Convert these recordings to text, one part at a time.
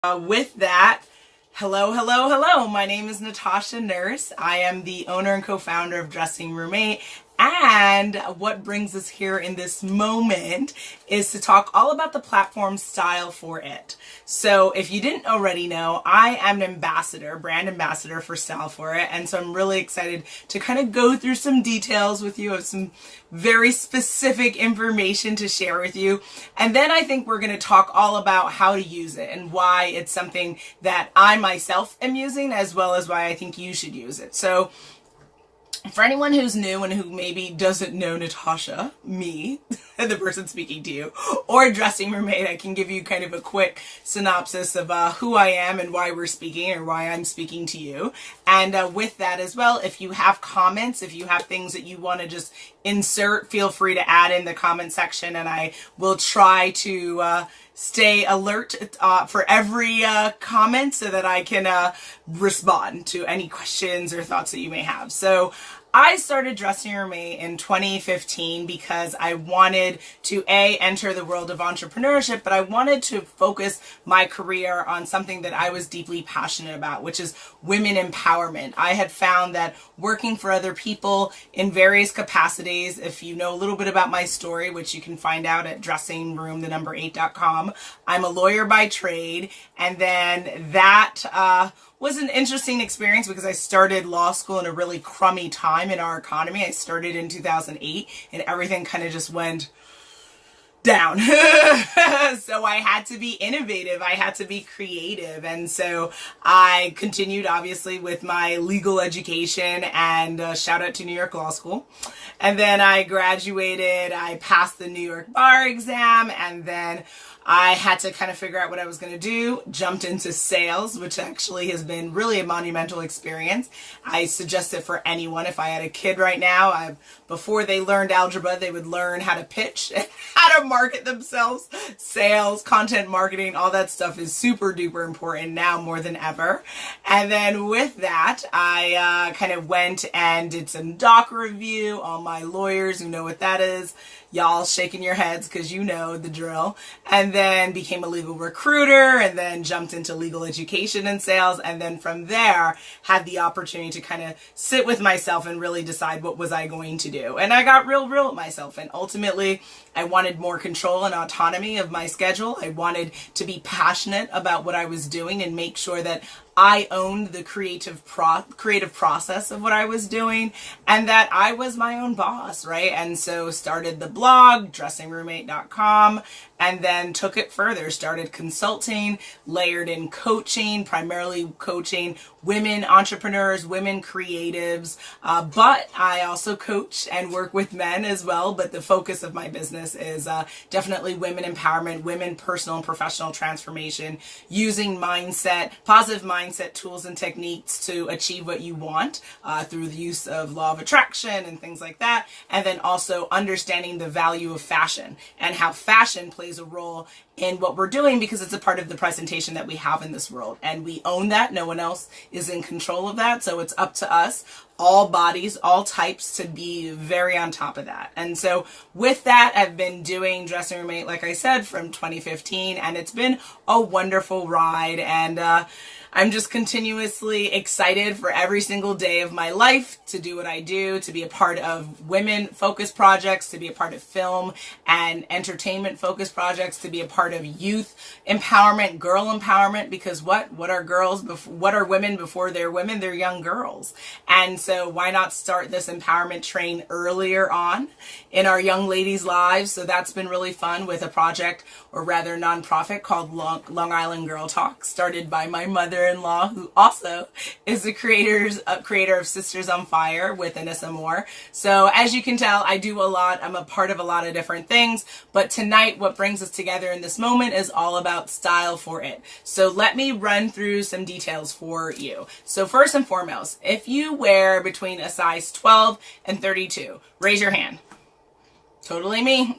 With that, hello. My name is Natasha Nurse. I am the owner and co-founder of Dressing Roommate. And what brings us here in this moment is to talk all about the platform StyleForIt. So if you didn't already know, I am an ambassador, brand ambassador for StyleForIt. And so I'm really excited to kind of go through some details with you of some very specific information to share with you. And then I think we're going to talk all about how to use it and why it's something that I myself am using, as well as why I think you should use it. So for anyone who's new and who maybe doesn't know Natasha, me, the person speaking to you, or Dressing Roommate, I can give you kind of a quick synopsis of who I am and why we're speaking, or why I'm speaking to you. And with that as well, if you have comments, if you have things that you want to just insert, feel free to add in the comment section, and I will try to stay alert for every comment so that I can respond to any questions or thoughts that you may have. So I started Dressing Roommate in 2015 because I wanted to enter the world of entrepreneurship, but I wanted to focus my career on something that I was deeply passionate about, which is women empowerment. I had found that working for other people in various capacities, if you know a little bit about my story, which you can find out at dressingroom8.com, I'm a lawyer by trade, and then that was an interesting experience because I started law school in a really crummy time in our economy. I started in 2008 and everything kind of just went down. So I had to be innovative. I had to be creative. And so I continued obviously with my legal education, and shout out to New York Law School. And then I graduated, I passed the New York bar exam, and then I had to kind of figure out what I was going to do, jumped into sales, which actually has been really a monumental experience. I suggest it for anyone. If I had a kid right now, before they learned algebra, they would learn how to pitch and how to market themselves. Sales, content marketing, all that stuff is super duper important now more than ever. And then with that, I kind of went and did some doc review. All my lawyers who know what that is, y'all shaking your heads because you know the drill. And then became a legal recruiter, and then jumped into legal education and sales. And then from there had the opportunity to kind of sit with myself and really decide what was I going to do. And I got real with myself. And ultimately I wanted more control and autonomy of my schedule. I wanted to be passionate about what I was doing and make sure that I owned the creative process of what I was doing, and that I was my own boss, right? And so started the blog, dressingroom8.com, and then took it further, started consulting, layered in coaching, primarily coaching women entrepreneurs, women creatives, but I also coach and work with men as well. But the focus of my business is definitely women empowerment, women personal and professional transformation, using mindset, positive mindset tools and techniques to achieve what you want through the use of law of attraction and things like that. And then also understanding the value of fashion and how fashion plays a role in what we're doing, because it's a part of the presentation that we have in this world, and we own that. No one else is in control of that. So it's up to us, all bodies, all types, to be very on top of that. And so with that, I've been doing Dressing Roommate, like I said, from 2015, and it's been a wonderful ride. And I'm just continuously excited for every single day of my life to do what I do, to be a part of women-focused projects, to be a part of film and entertainment-focused projects, to be a part of youth empowerment, girl empowerment, because what are girls, what are women before they're women? They're young girls. And so why not start this empowerment train earlier on in our young ladies' lives? So that's been really fun with a project, or rather nonprofit, called Long Island Girl Talk, started by my mother-in-law, who also is the creator of Sisters on Fire with Anissa Moore. So as you can tell, I do a lot. I'm a part of a lot of different things. But tonight, what brings us together in this moment is all about StyleForIt. So let me run through some details for you. So first and foremost, if you wear between a size 12 and 32, raise your hand. Totally me.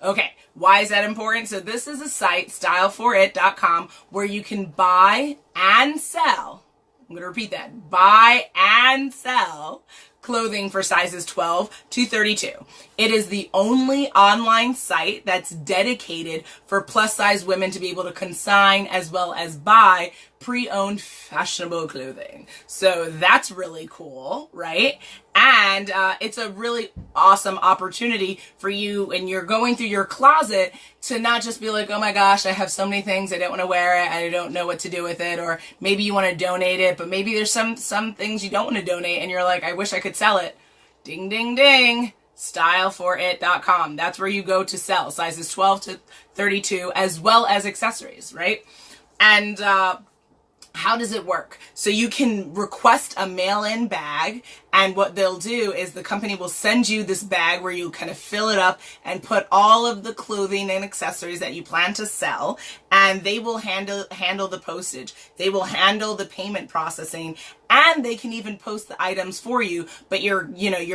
Okay. Why is that important? So this is a site, StyleForIt.com, where you can buy and sell. I'm going to repeat that. Buy and sell clothing for sizes 12 to 32. It is the only online site that's dedicated for plus size women to be able to consign as well as buy pre-owned fashionable clothing. So that's really cool, right? And it's a really awesome opportunity for you when you're going through your closet to not just be like, oh my gosh, I have so many things, I don't want to wear it, I don't know what to do with it, or maybe you want to donate it, but maybe there's some things you don't want to donate and you're like, I wish I could sell it. Ding, ding, ding. StyleForIt.com. That's where you go to sell sizes 12 to 32 as well as accessories, right? And how does it work? So you can request a mail-in bag, and what they'll do is the company will send you this bag where you kind of fill it up and put all of the clothing and accessories that you plan to sell, and they will handle the postage. They will handle the payment processing, and they can even post the items for you, but your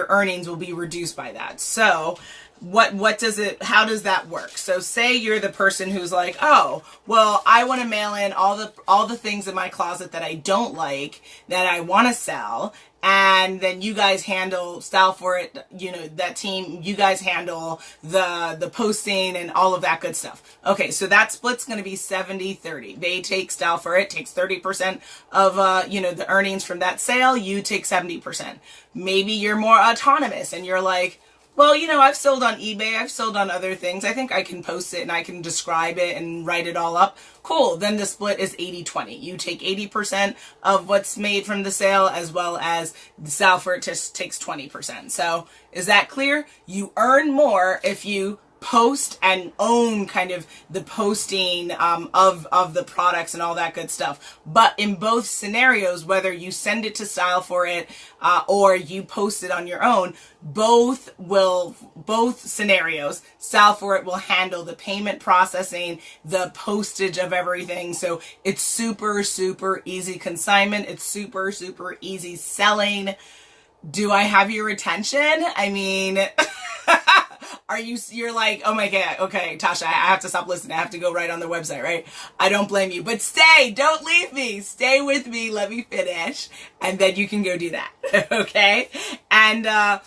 earnings will be reduced by that. So how does that work? So say you're the person who's like, oh, well, I want to mail in all the things in my closet that I don't like, that I want to sell. And then you guys handle StyleForIt, that team, you guys handle the posting and all of that good stuff. Okay, so that split's going to be 70-30. They take StyleForIt, takes 30% of, the earnings from that sale. You take 70%. Maybe you're more autonomous and you're like, well, I've sold on eBay, I've sold on other things. I think I can post it and I can describe it and write it all up. Cool. Then the split is 80-20. You take 80% of what's made from the sale as well as the StyleForIt just takes 20%. So is that clear? You earn more if you post and own kind of the posting of the products and all that good stuff. But in both scenarios, whether you send it to StyleForIt or you post it on your own, both scenarios, StyleForIt will handle the payment processing, the postage of everything. So it's super, super easy consignment. It's super, super easy selling. Do I have your attention? I mean, you're like, oh my God, okay, Tasha, I have to stop listening. I have to go right on their website, right? I don't blame you, but stay, don't leave me. Stay with me. Let me finish. And then you can go do that. Okay. And,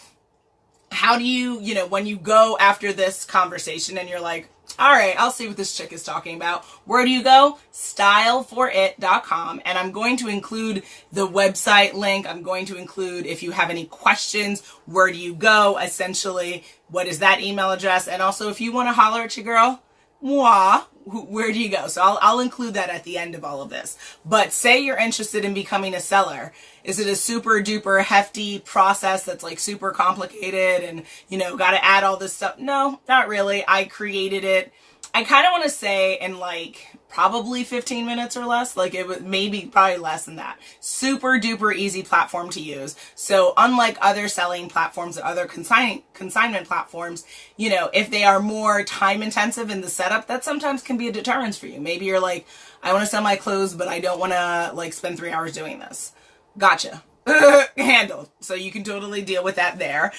how do you, when you go after this conversation and you're like, all right, I'll see what this chick is talking about. Where do you go? StyleForIt.com. And I'm going to include the website link. I'm going to include, if you have any questions, where do you go? Essentially, what is that email address? And also, if you want to holler at your girl, where do you go? So I'll include that at the end of all of this. But say you're interested in becoming a seller. Is it a super duper hefty process that's like super complicated and, got to add all this stuff? No, not really. I created it. I kind of want to say in like probably 15 minutes or less. Like it was probably less than that. Super duper easy platform to use. So unlike other selling platforms or other consignment platforms, if they are more time intensive in the setup, that sometimes can be a deterrence for you. Maybe you're like, I want to sell my clothes, but I don't want to like spend 3 hours doing this. Gotcha. Handled. So you can totally deal with that there.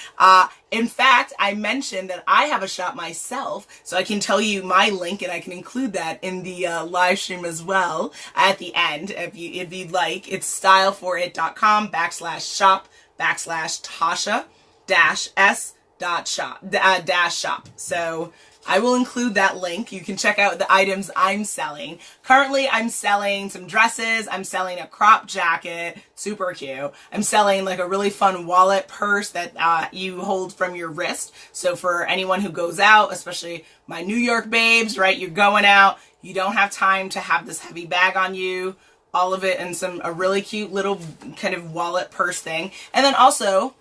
In fact, I mentioned that I have a shop myself, so I can tell you my link and I can include that in the live stream as well at the end if you'd like. It's StyleForIt.com/shop/Tasha-S.shop. So I will include that link. You can check out the items I'm selling. Currently, I'm selling some dresses. I'm selling a crop jacket. Super cute. I'm selling like a really fun wallet purse that you hold from your wrist. So for anyone who goes out, especially my New York babes, right? You're going out. You don't have time to have this heavy bag on you. All of it in a really cute little kind of wallet purse thing. And then also,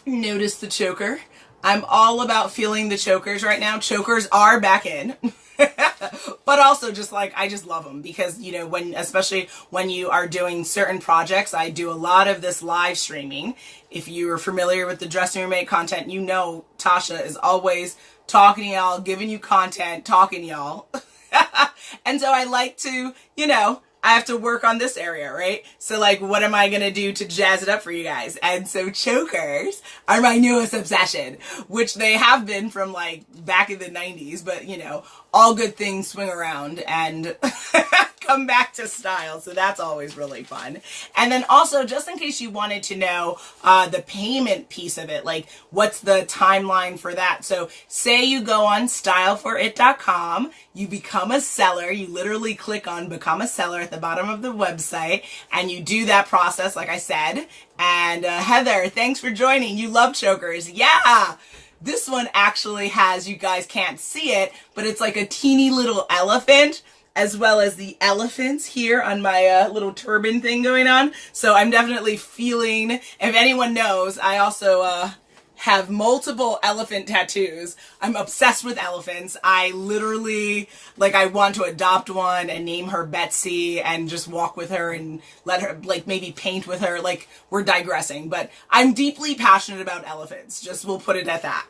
notice the choker. I'm all about feeling the chokers right now. Chokers are back in. But also just like, I just love them because, especially when you are doing certain projects, I do a lot of this live streaming. If you are familiar with the Dressing Room Mate content, Tasha is always talking to y'all, giving you content, talking to y'all. And so I like to, I have to work on this area, right? So like, what am I going to do to jazz it up for you guys? And so chokers are my newest obsession, which they have been from like back in the 90s, but all good things swing around and come back to style. So that's always really fun. And then also, just in case you wanted to know the payment piece of it, like what's the timeline for that. So say you go on StyleForIt.com, you become a seller, you literally click on become a seller at the bottom of the website, and you do that process like I said. And Heather, thanks for joining. You love chokers. Yeah. This one actually has, you guys can't see it, but it's like a teeny little elephant, as well as the elephants here on my little turban thing going on. So I'm definitely feeling, if anyone knows, I also have multiple elephant tattoos. I'm obsessed with elephants. I literally, like, I want to adopt one and name her Betsy and just walk with her and let her, like, maybe paint with her. Like, we're digressing, but I'm deeply passionate about elephants. Just, we'll put it at that.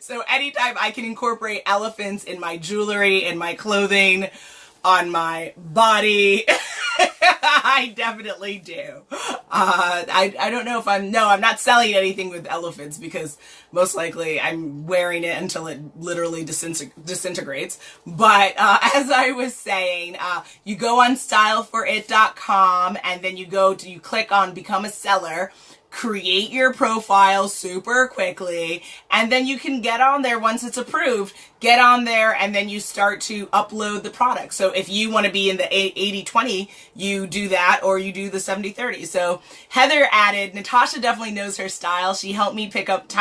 So anytime I can incorporate elephants in my jewelry, in my clothing, on my body, I definitely do. I don't know if I'm not selling anything with elephants because most likely I'm wearing it until it literally disintegrates. But as I was saying, you go on StyleForIt.com and then you click on become a seller, create your profile super quickly, and then you can get on there once it's approved. Get on there and then you start to upload the product. So if you want to be in the 80-20, you do that, or you do the 70-30. So Heather added, Natasha definitely knows her style. She helped me pick up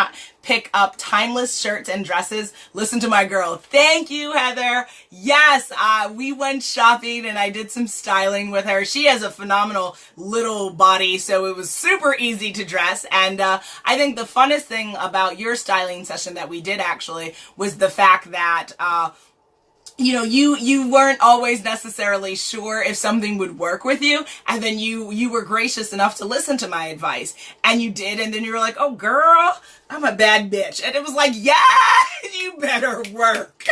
timeless shirts and dresses. Listen to my girl. Thank you, Heather. Yes, we went shopping and I did some styling with her. She has a phenomenal little body, so it was super easy to dress. And I think the funnest thing about your styling session that we did actually was the fact that you weren't always necessarily sure if something would work with you, and then you were gracious enough to listen to my advice, and you did, and then you were like, oh girl, I'm a bad bitch, and it was like, yeah, you better work.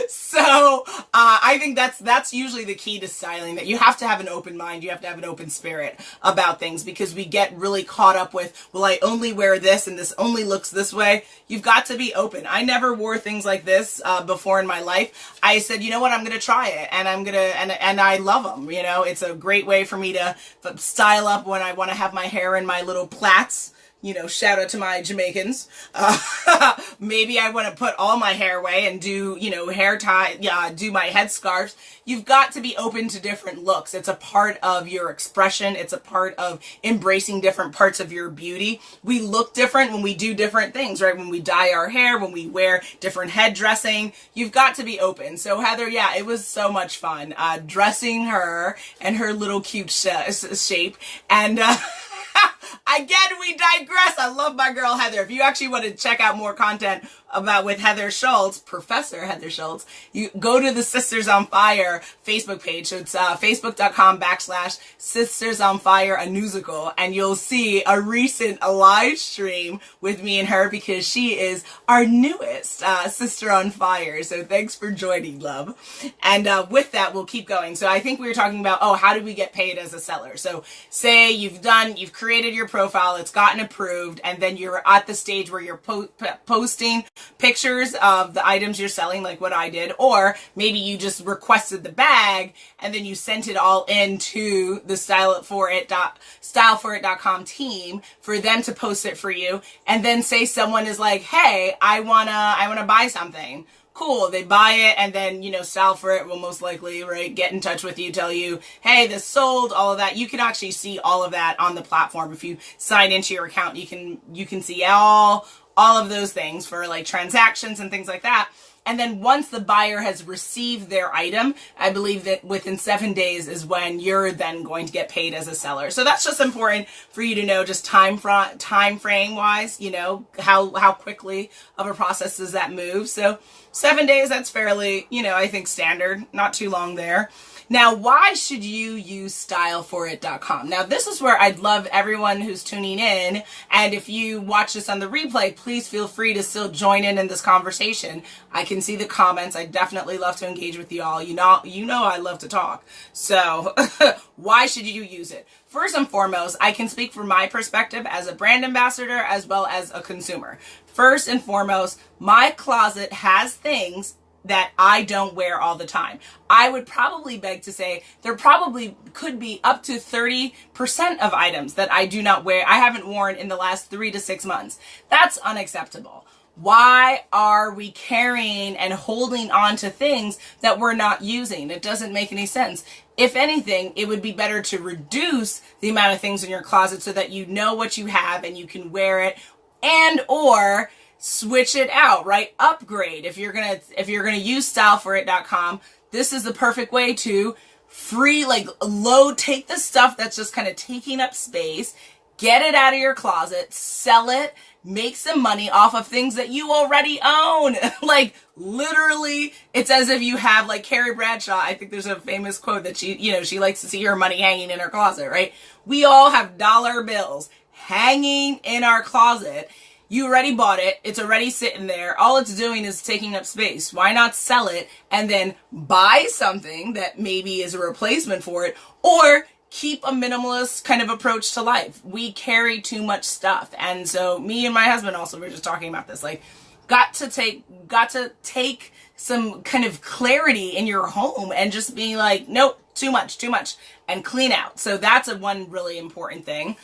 So I think that's usually the key to styling, that you have to have an open mind, you have to have an open spirit about things, because we get really caught up with, well, I only wear this and this only looks this way. You've got to be open. I never wore things like this before in my life. I said, you know what, I'm going to try it, and I'm going to, and I love them. You know, it's a great way for me to style up when I want to have my hair in my little plaits. You know, shout out to my Jamaicans. Maybe I want to put all my hair away and do, hair tie, do my headscarves. You've got to be open to different looks. It's a part of your expression. It's a part of embracing different parts of your beauty. We look different when we do different things, right? When we dye our hair, when we wear different head dressing, you've got to be open. So Heather, yeah, it was so much fun, dressing her and her little cute shape. And, again, we digress. I love my girl Heather. If you actually want to check out more content with Heather Schultz, Professor Heather Schultz, you go to the Sisters on Fire Facebook page. So it's facebook.com/Sisters on Fire, a musical, and you'll see a recent live stream with me and her, because she is our newest Sister on Fire. So thanks for joining, love. And with that, we'll keep going. So I think we were talking about, how do we get paid as a seller? So say you've created your profile, it's gotten approved, and then you're at the stage where you're posting pictures of the items you're selling, like what I did, or maybe you just requested the bag and then you sent it all into the StyleForIt.com team for them to post it for you. And then say someone is like, hey, I wanna buy something. Cool, they buy it, and then, StyleForIt will most likely, right, get in touch with you, tell you, hey, this sold, all of that. You can actually see all of that on the platform. If you sign into your account, you can see all of those things for like transactions and things like that. And then once the buyer has received their item, I believe that within 7 days is when you're then going to get paid as a seller. So that's just important for you to know, just time frame wise, how quickly of a process does that move. So 7 days, that's fairly, I think standard, not too long there. Now, why should you use StyleForIt.com? Now, this is where I'd love everyone who's tuning in, and if you watch this on the replay, please feel free to still join in this conversation. I can see the comments. I definitely love to engage with you all. You know I love to talk. So, why should you use it? First and foremost, I can speak from my perspective as a brand ambassador as well as a consumer. First and foremost, my closet has things that I don't wear all the time. I would probably beg to say there probably could be up to 30% of items that I do not wear, I haven't worn in the last 3 to 6 months. That's unacceptable. Why are we carrying and holding on to things that we're not using? It doesn't make any sense. If anything, it would be better to reduce the amount of things in your closet so that you know what you have and you can wear it, and or switch it out, right? Upgrade. If you're gonna use StyleForIt.com, this is the perfect way to take the stuff that's just kind of taking up space, get it out of your closet, sell it, make some money off of things that you already own. Like literally, it's as if you have, like Carrie Bradshaw, I think there's a famous quote that she likes to see her money hanging in her closet, right? We all have dollar bills hanging in our closet. You already bought it. It's already sitting there. All it's doing is taking up space. Why not sell it and then buy something that maybe is a replacement for it, or keep a minimalist kind of approach to life? We carry too much stuff. And so me and my husband also were just talking about this, like, got to take some kind of clarity in your home and just be like, nope, too much, and clean out. So that's one really important thing.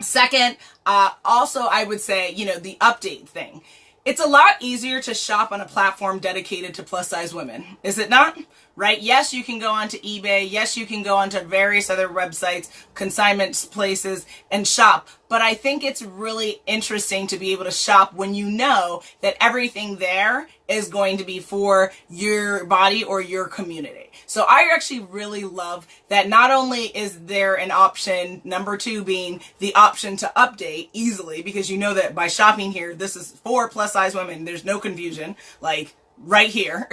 Second, also I would say, the update thing. It's a lot easier to shop on a platform dedicated to plus size women, is it not? Right? Yes, you can go onto eBay. Yes, you can go onto various other websites, consignment places, and shop. But I think it's really interesting to be able to shop when you know that everything there is going to be for your body or your community. So I actually really love that not only is there an option, number 2 being the option to update easily, because you know that by shopping here, this is for plus size women. There's no confusion, like right here.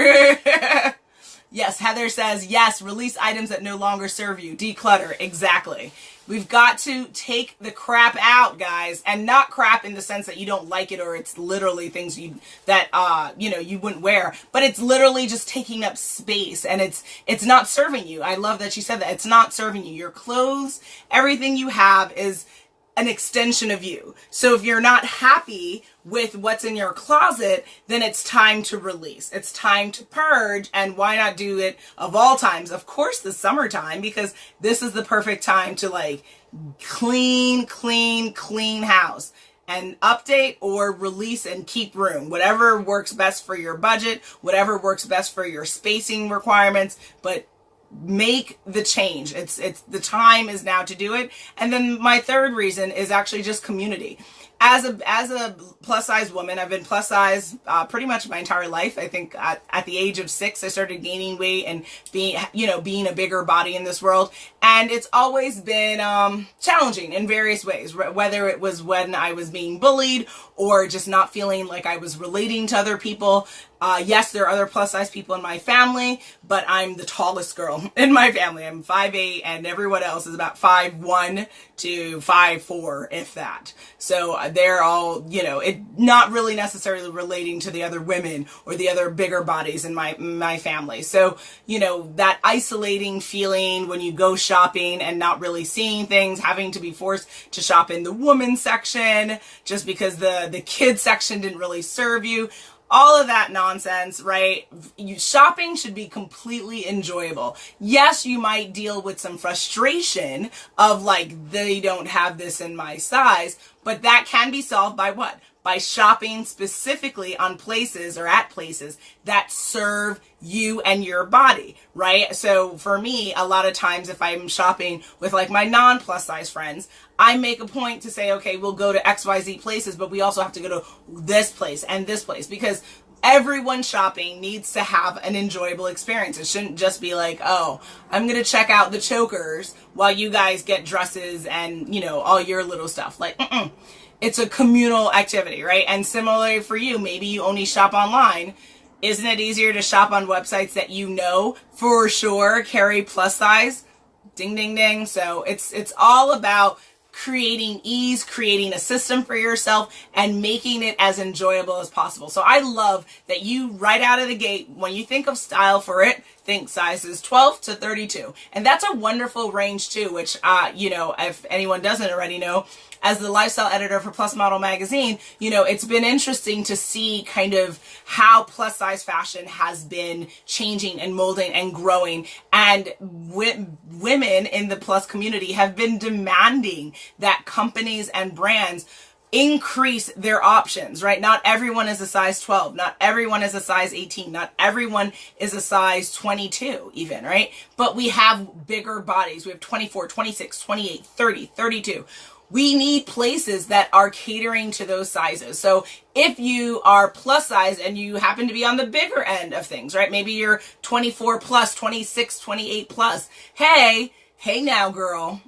Yes, Heather says, yes, release items that no longer serve you. Declutter. Exactly. We've got to take the crap out, guys, and not crap in the sense that you don't like it or it's literally things you wouldn't wear, but it's literally just taking up space and it's not serving you. I love that she said that. It's not serving you. Your clothes, everything you have is an extension of you. So if you're not happy with what's in your closet, then it's time to release. It's time to purge. And why not do it of all times? Of course, the summertime, because this is the perfect time to like clean house and update or release and keep room. Whatever works best for your budget, whatever works best for your spacing requirements, but make the change. It's the time is now to do it. And then my third reason is actually just community. As a plus size woman, I've been plus size pretty much my entire life. I think at the age of 6, I started gaining weight and being a bigger body in this world. And it's always been challenging in various ways, whether it was when I was being bullied or just not feeling like I was relating to other people. Yes, there are other plus size people in my family, but I'm the tallest girl in my family. I'm 5'8", and everyone else is about 5'1" to 5'4", if that. So they're all, not really necessarily relating to the other women or the other bigger bodies in my family. So, that isolating feeling when you go shopping and not really seeing things, having to be forced to shop in the women's section just because the kids section didn't really serve you. All of that nonsense, right? Shopping should be completely enjoyable. Yes, you might deal with some frustration of like, they don't have this in my size, but that can be solved by what? By shopping specifically on places or at places that serve you and your body, right? So for me, a lot of times if I'm shopping with like my non-plus size friends, I make a point to say, okay, we'll go to XYZ places, but we also have to go to this place and this place, because everyone shopping needs to have an enjoyable experience. It shouldn't just be like, oh, I'm going to check out the chokers while you guys get dresses and, all your little stuff. Like, it's a communal activity, right? And similarly for you, maybe you only shop online. Isn't it easier to shop on websites that for sure carry plus size? Ding, ding, ding. So it's all about creating ease, creating a system for yourself, and making it as enjoyable as possible. So I love that you, right out of the gate, when you think of StyleForIt, think sizes 12 to 32. And that's a wonderful range too, which, you know, if anyone doesn't already know, as the lifestyle editor for Plus Model magazine, you know, it's been interesting to see kind of how plus size fashion has been changing and molding and growing. And women in the plus community have been demanding that companies and brands increase their options, right? Not everyone is a size 12. Not everyone is a size 18. Not everyone is a size 22 even, right? But we have bigger bodies. We have 24, 26, 28, 30, 32. We need places that are catering to those sizes. So if you are plus size and you happen to be on the bigger end of things, right? Maybe you're 24 plus, 26, 28 plus. Hey now, girl.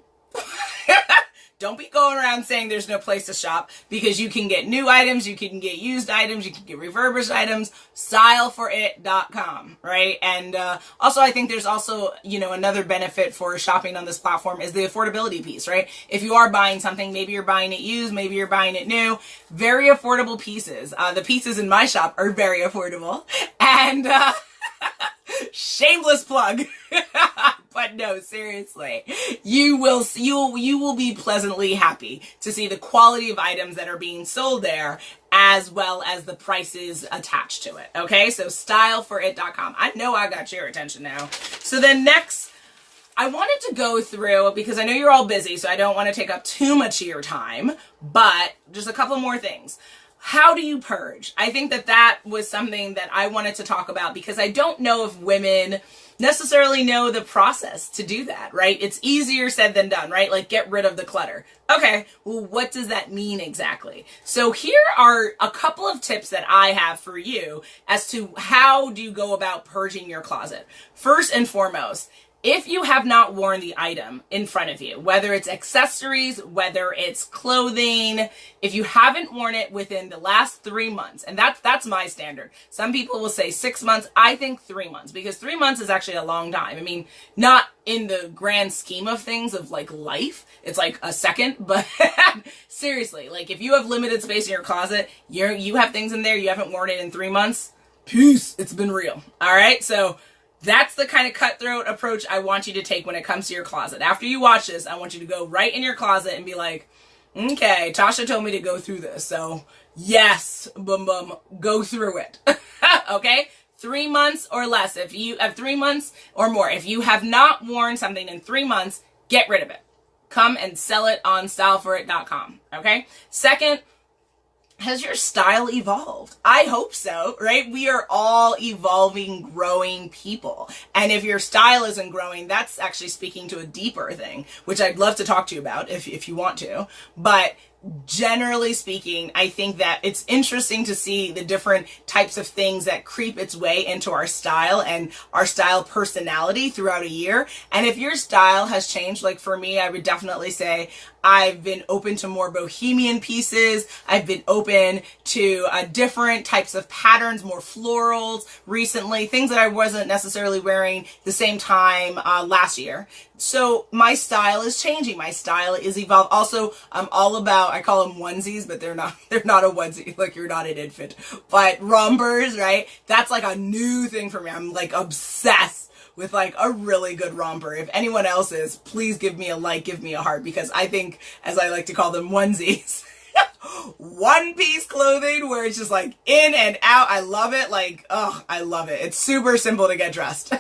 Don't be going around saying there's no place to shop, because you can get new items, you can get used items, you can get refurbished items, StyleForIt.com, right? And also I think there's also, you know, another benefit for shopping on this platform is the affordability piece, right? If you are buying something, maybe you're buying it used, maybe you're buying it new, very affordable pieces. The pieces in my shop are very affordable, and shameless plug. But no, seriously, you will be pleasantly happy to see the quality of items that are being sold there, as well as the prices attached to it. Okay, so StyleForIt.com. I know I got your attention now. So then next, I wanted to go through, because I know you're all busy, so I don't want to take up too much of your time, but just a couple more things. How do you purge? I think that was something that I wanted to talk about, because I don't know if women necessarily know the process to do that, right? It's easier said than done, right? Like, get rid of the clutter. Okay, well, what does that mean exactly? So here are a couple of tips that I have for you as to how do you go about purging your closet. First and foremost, if you have not worn the item in front of you, whether it's accessories, whether it's clothing, if you haven't worn it within the last 3 months, and that's my standard. Some people will say 6 months. I think 3 months, because 3 months is actually a long time. I mean, not in the grand scheme of things of like life. It's like a second, but seriously, like if you have limited space in your closet, you have things in there, you haven't worn it in 3 months, peace, it's been real. All right, so that's the kind of cutthroat approach I want you to take when it comes to your closet. After you watch this, I want you to go right in your closet and be like, okay, Tasha told me to go through this, so yes, boom, boom, go through it. Okay? 3 months or less. If you have 3 months or more, if you have not worn something in 3 months, get rid of it. Come and sell it on StyleForIt.com. Okay? Second, has your style evolved? I hope so, right? We are all evolving, growing people. And if your style isn't growing, that's actually speaking to a deeper thing, which I'd love to talk to you about if you want to. But generally speaking, I think that it's interesting to see the different types of things that creep its way into our style and our style personality throughout a year. And if your style has changed, like for me, I would definitely say I've been open to more bohemian pieces. I've been open to different types of patterns, more florals recently, things that I wasn't necessarily wearing the same time last year. So my style is changing. My style is evolved. Also, I'm all about, I call them onesies, but they're not a onesie, like you're not an infant, but rompers, right? That's like a new thing for me. I'm like obsessed with like a really good romper. If anyone else is, please give me a like, give me a heart, because I think, as I like to call them, onesies, one piece clothing where it's just like in and out. I love it. Like, oh, I love it. It's super simple to get dressed.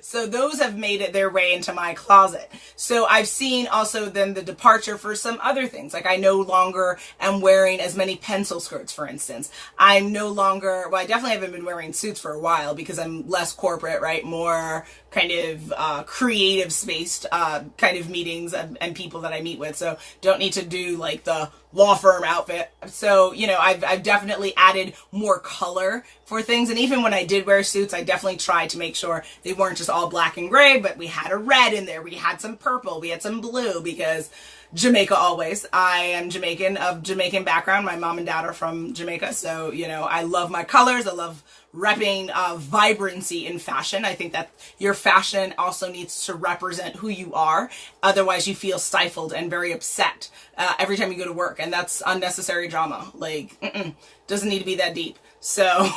So those have made it their way into my closet. So I've seen also then the departure for some other things. Like I no longer am wearing as many pencil skirts, for instance. I'm no longer, well, I definitely haven't been wearing suits for a while because I'm less corporate, right? More kind of creative spaced kind of meetings and people that I meet with. So don't need to do like the law firm outfit. So, you know, I've definitely added more color for things. And even when I did wear suits, I definitely tried to make sure they weren't just all black and gray, but we had a red in there. We had some purple. We had some blue, because Jamaica always. I am Jamaican, of Jamaican background. My mom and dad are from Jamaica. So, you know, I love my colors. I love repping vibrancy in fashion. I think that your fashion also needs to represent who you are. Otherwise, you feel stifled and very upset every time you go to work. And that's unnecessary drama. Like, doesn't need to be that deep. So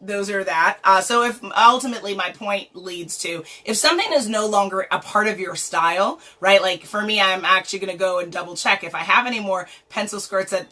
those are that. So if ultimately my point leads to, if something is no longer a part of your style, right? Like for me, I'm actually going to go and double check if I have any more pencil skirts that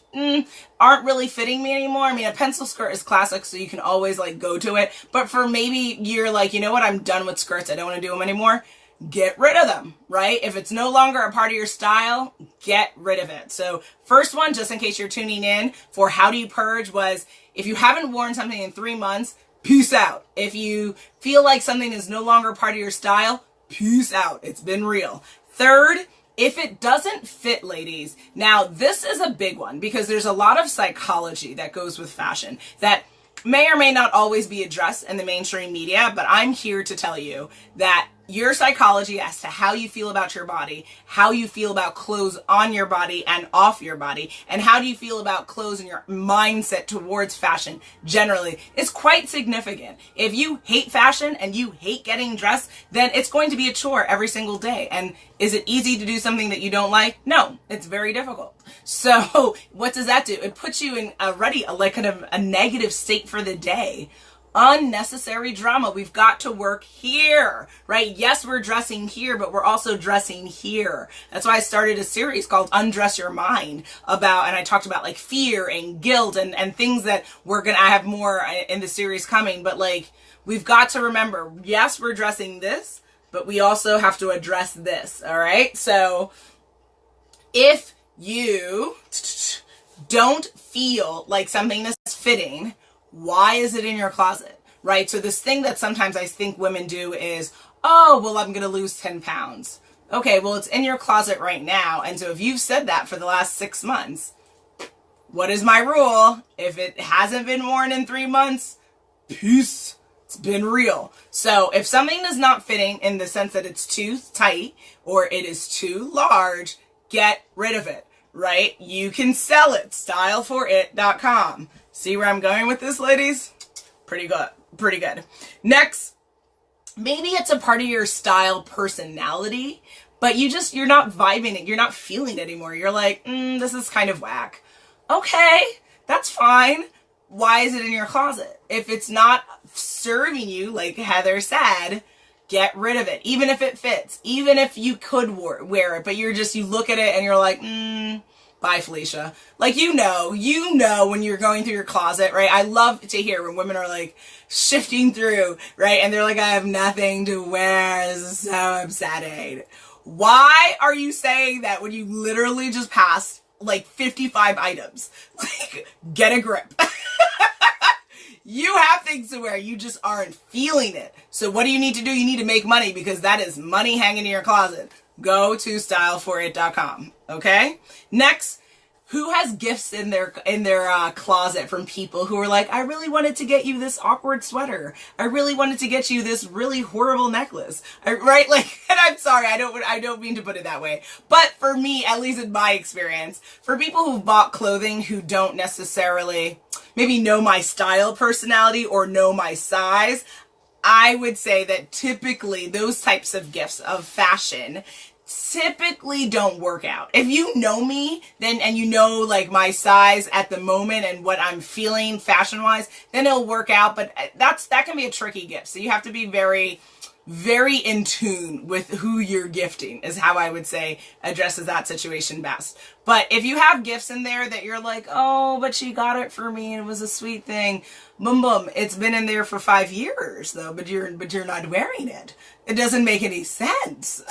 aren't really fitting me anymore. I mean, a pencil skirt is classic, so you can always like go to it. But for maybe you're like, you know what? I'm done with skirts. I don't want to do them anymore. Get rid of them, right? If it's no longer a part of your style, get rid of it. So first one, just in case you're tuning in for how do you purge, was if you haven't worn something in 3 months, peace out. If you feel like something is no longer part of your style, peace out. It's been real. Third, if it doesn't fit, ladies. Now, this is a big one because there's a lot of psychology that goes with fashion that may or may not always be addressed in the mainstream media, but I'm here to tell you that your psychology as to how you feel about your body, how you feel about clothes on your body and off your body, and how do you feel about clothes and your mindset towards fashion generally is quite significant. If you hate fashion and you hate getting dressed, then it's going to be a chore every single day. And is it easy to do something that you don't like? No, it's very difficult. So what does that do? It puts you in already like kind of a negative state for the day. Unnecessary drama. We've got to work here, right? Yes, we're dressing here, but we're also dressing here. That's why I started a series called Undress Your Mind and I talked about like fear and guilt and things that I have more in the series coming, but like, we've got to remember, yes, we're dressing this, but we also have to address this. All right. So if you don't feel like something is fitting, why is it in your closet, right? So this thing that sometimes I think women do is, oh, well, I'm going to lose 10 pounds. Okay, well, it's in your closet right now. And so if you've said that for the last 6 months, what is my rule? If it hasn't been worn in 3 months, peace. It's been real. So if something is not fitting in the sense that it's too tight or it is too large, get rid of it, right? You can sell it. StyleForIt.com. See where I'm going with this, ladies? Pretty good. Pretty good. Next, maybe it's a part of your style personality, but you're not vibing it. You're not feeling it anymore. You're like, this is kind of whack. Okay, that's fine. Why is it in your closet? If it's not serving you, like Heather said, get rid of it. Even if it fits, even if you could wear it, but you look at it and you're like, bye, Felicia. Like, you know when you're going through your closet, right? I love to hear when women are like shifting through, right? And they're like, I have nothing to wear. This is so upsetting. Why are you saying that when you literally just passed like 55 items? Like, get a grip. You have things to wear. You just aren't feeling it. So what do you need to do? You need to make money because that is money hanging in your closet. Go to StyleForIt.com. Okay. Next, who has gifts in their closet from people who are like, I really wanted to get you this awkward sweater. I really wanted to get you this really horrible necklace. Right? Like, and I'm sorry, I don't mean to put it that way. But for me, at least in my experience, for people who've bought clothing who don't necessarily maybe know my style personality or know my size, I would say that typically those types of gifts of fashion typically don't work out. If you know me, then, and you know like my size at the moment and what I'm feeling fashion wise, then it'll work out. But that can be a tricky gift. So you have to be very, very in tune with who you're gifting is how I would say addresses that situation best. But if you have gifts in there that you're like, oh, but she got it for me and it was a sweet thing. Boom, boom. It's been in there for 5 years though, but you're not wearing it. It doesn't make any sense.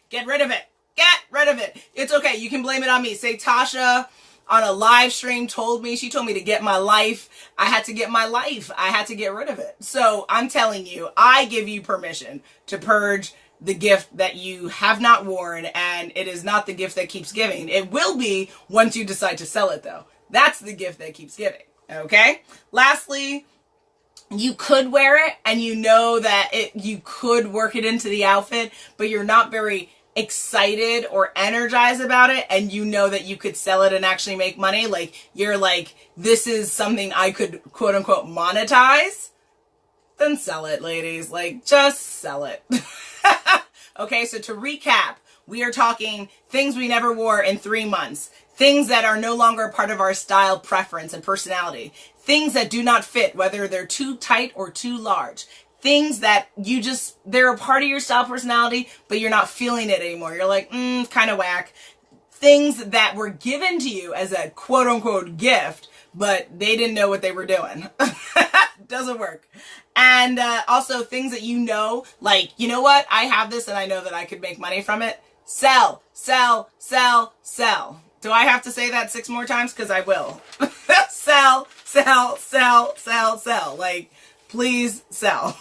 Get rid of it. Get rid of it. It's okay. You can blame it on me. Say Tasha on a live stream told me to get my life. I had to get my life. I had to get rid of it. So I'm telling you, I give you permission to purge the gift that you have not worn, and it is not the gift that keeps giving. It will be once you decide to sell it though. That's the gift that keeps giving. Okay. Lastly, you could wear it and you know that you could work it into the outfit, but you're not very excited or energized about it, and you know that you could sell it and actually make money. Like, you're like, this is something I could quote unquote monetize, then sell it, ladies. Like, just sell it. Okay, so to recap, We are talking things we never wore in 3 months, things that are no longer a part of our style preference and personality, things that do not fit, whether they're too tight or too large, things that they're a part of your style personality, but you're not feeling it anymore. You're like, kind of whack. Things that were given to you as a quote unquote gift, but they didn't know what they were doing. Doesn't work. And also things that like, you know what? I have this and I know that I could make money from it. Sell, sell, sell, sell. Do I have to say that 6 more times? Because I will. Sell, sell, sell, sell, sell. Like, please sell.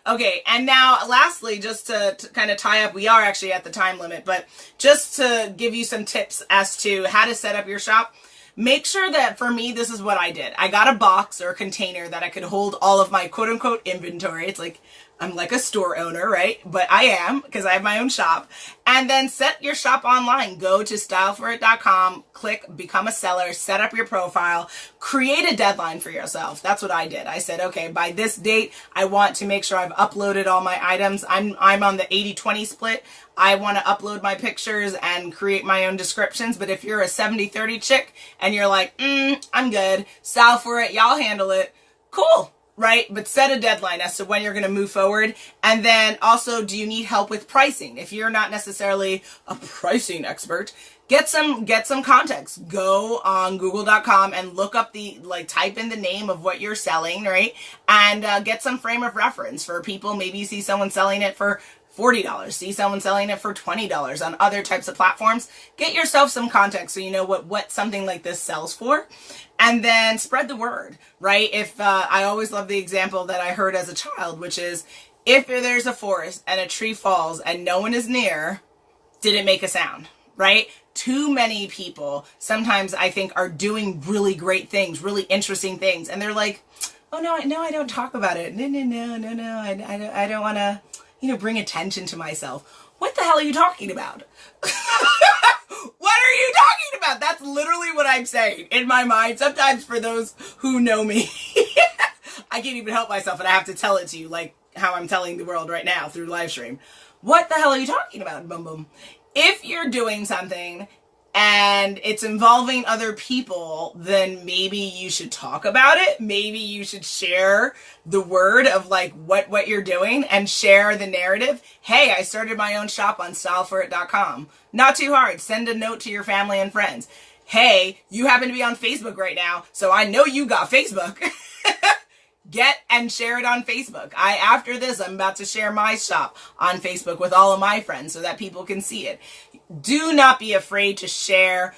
Okay, and now lastly, just to kind of tie up, we are actually at the time limit, but just to give you some tips as to how to set up your shop, make sure that, for me, this is what I did. I got a box or a container that I could hold all of my quote-unquote inventory. It's like, I'm like a store owner, right? But I am, because I have my own shop. And then set your shop online. Go to StyleForIt.com, click Become a Seller, set up your profile, create a deadline for yourself. That's what I did. I said, okay, by this date, I want to make sure I've uploaded all my items. I'm on the 80-20 split. I want to upload my pictures and create my own descriptions. But if you're a 70-30 chick and you're like, I'm good, StyleForIt, y'all handle it, cool. Right? But set a deadline as to when you're going to move forward. And then also, do you need help with pricing? If you're not necessarily a pricing expert, get some context. Go on google.com and look up type in the name of what you're selling, right? And get some frame of reference for people. Maybe you see someone selling it for $40, see someone selling it for $20 on other types of platforms. Get yourself some context so you know what something like this sells for. And then spread the word, right? If I always love the example that I heard as a child, which is, if there's a forest and a tree falls and no one is near, did it make a sound, right? Too many people sometimes, I think, are doing really great things, really interesting things. And they're like, oh, no, I don't talk about it. No. I don't want to, bring attention to myself. What the hell are you talking about? What are you talking about? That's literally what I'm saying in my mind. Sometimes for those who know me, I can't even help myself and I have to tell it to you like how I'm telling the world right now through live stream. What the hell are you talking about, Boom Boom? If you're doing something and it's involving other people, then maybe you should talk about it. Maybe you should share the word of like what you're doing and share the narrative. Hey, I started my own shop on StyleForIt.com. Not too hard. Send a note to your family and friends. Hey, you happen to be on Facebook right now, so I know you got Facebook. Get and share it on Facebook. After this, I'm about to share my shop on Facebook with all of my friends so that people can see it. Do not be afraid to share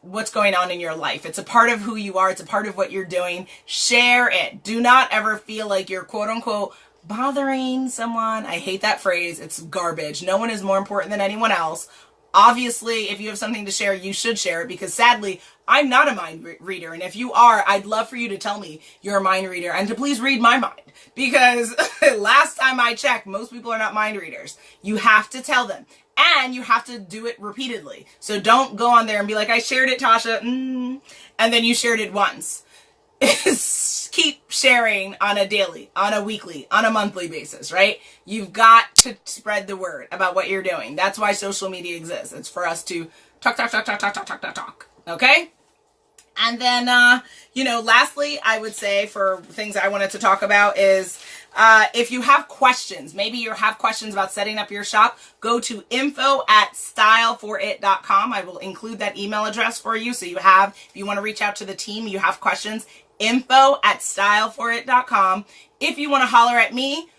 what's going on in your life. It's a part of who you are. It's a part of what you're doing. Share it. Do not ever feel like you're quote unquote bothering someone. I hate that phrase. It's garbage. No one is more important than anyone else. Obviously, if you have something to share, you should share it, because sadly, I'm not a mind reader. And if you are, I'd love for you to tell me you're a mind reader and to please read my mind, because last time I checked, most people are not mind readers. You have to tell them, and you have to do it repeatedly. So don't go on there and be like, I shared it, Tasha, and then you shared it once. Keep sharing on a daily, on a weekly, on a monthly basis, right? You've got to spread the word about what you're doing. That's why social media exists. It's for us to talk. Okay? And then, lastly, I would say for things I wanted to talk about is, if you have questions, maybe you have questions about setting up your shop, go to info@styleforit.com. I will include that email address for you. So if you want to reach out to the team, you have questions, info@styleforit.com. If you want to holler at me,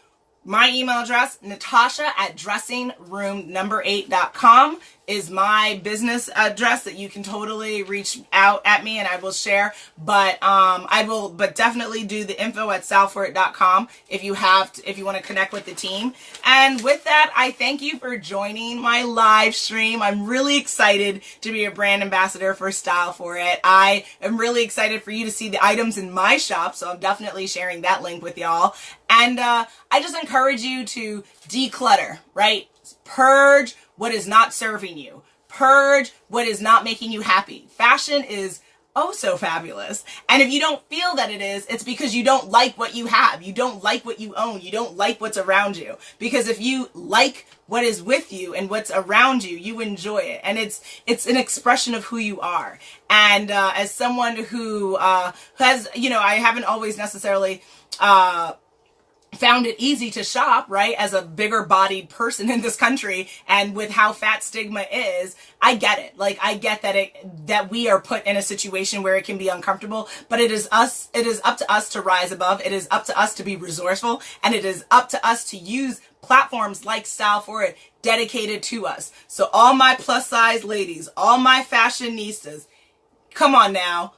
my email address, natasha@dressingroom8.com is my business address that you can totally reach out at me and I will share. But but definitely do the info@styleforit.com if you want to connect with the team. And with that, I thank you for joining my live stream. I'm really excited to be a brand ambassador for StyleForIt. I am really excited for you to see the items in my shop, so I'm definitely sharing that link with y'all. And I just encourage you to declutter, right? Purge what is not serving you. Purge what is not making you happy. Fashion is oh so fabulous. And if you don't feel that it is, it's because you don't like what you have. You don't like what you own. You don't like what's around you. Because if you like what is with you and what's around you, you enjoy it. And it's an expression of who you are. And as someone who has, I haven't always necessarily found it easy to shop, right? As a bigger bodied person in this country, and with how fat stigma is, I get it. Like, I get that we are put in a situation where it can be uncomfortable, but it is up to us to rise above. It is up to us to be resourceful, and it is up to us to use platforms like StyleForIt dedicated to us. So all my plus size ladies, all my fashionistas, come on now.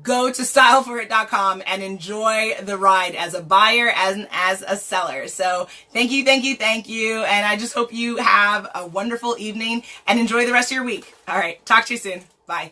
Go to StyleForIt.com and enjoy the ride as a buyer and as a seller. So thank you. And I just hope you have a wonderful evening and enjoy the rest of your week. All right. Talk to you soon. Bye.